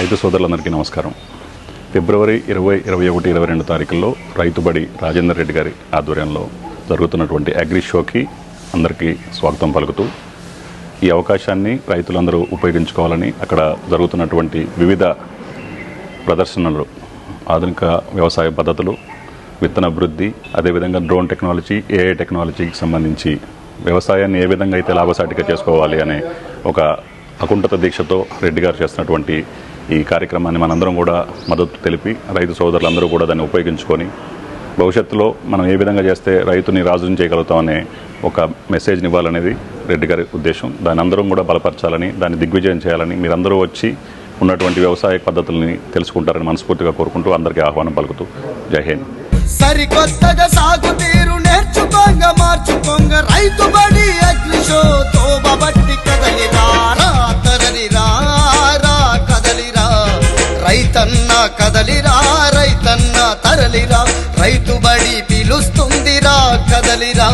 రైతు సోదరులందరికీ నమస్కారం. ఫిబ్రవరి 20, 21, 22 తారీఖుల్లో రైతుబడి రాజేందర్ రెడ్డి గారి ఆధ్వర్యంలో జరుగుతున్నటువంటి అగ్రి షోకి అందరికీ స్వాగతం పలుకుతూ ఈ అవకాశాన్ని రైతులందరూ ఉపయోగించుకోవాలని అక్కడ జరుగుతున్నటువంటి వివిధ ప్రదర్శనలు, ఆధునిక వ్యవసాయ పద్ధతులు, విత్తన అభివృద్ధి, అదేవిధంగా డ్రోన్ టెక్నాలజీ, ఏఐ టెక్నాలజీకి సంబంధించి వ్యవసాయాన్ని ఏ విధంగా అయితే లాభసాటిగా చేసుకోవాలి అనే ఒక అకుంఠిత దీక్షతో రెడ్డి గారు చేస్తున్నటువంటి ఈ కార్యక్రమాన్ని మనందరం కూడా మద్దతు తెలిపి రైతు సోదరులందరూ కూడా దాన్ని ఉపయోగించుకొని భవిష్యత్తులో మనం ఏ విధంగా చేస్తే రైతుని రాజుని చేయగలుగుతామనే ఒక మెసేజ్ని ఇవ్వాలనేది రెడ్డి గారి ఉద్దేశం. దాన్ని అందరం కూడా బలపరచాలని, దాన్ని దిగ్విజయం చేయాలని, మీరందరూ వచ్చి ఉన్నటువంటి వ్యవసాయ పద్ధతుల్ని తెలుసుకుంటారని మనస్ఫూర్తిగా కోరుకుంటూ అందరికీ ఆహ్వానం పలుకుతూ జై హింద్. సరికొత్తగా సాగు తీరు నేర్చుకోంగ, మార్చుకోంగ, రైతు బడి అగ్రి షో తోబట్టి కదలిరా, తరలిరా, కదలిరా, రైతన్న కదలిరా, రైతన్న తరలిరా, రైతు బడి పిలుస్తుందిరా, కదలిరా.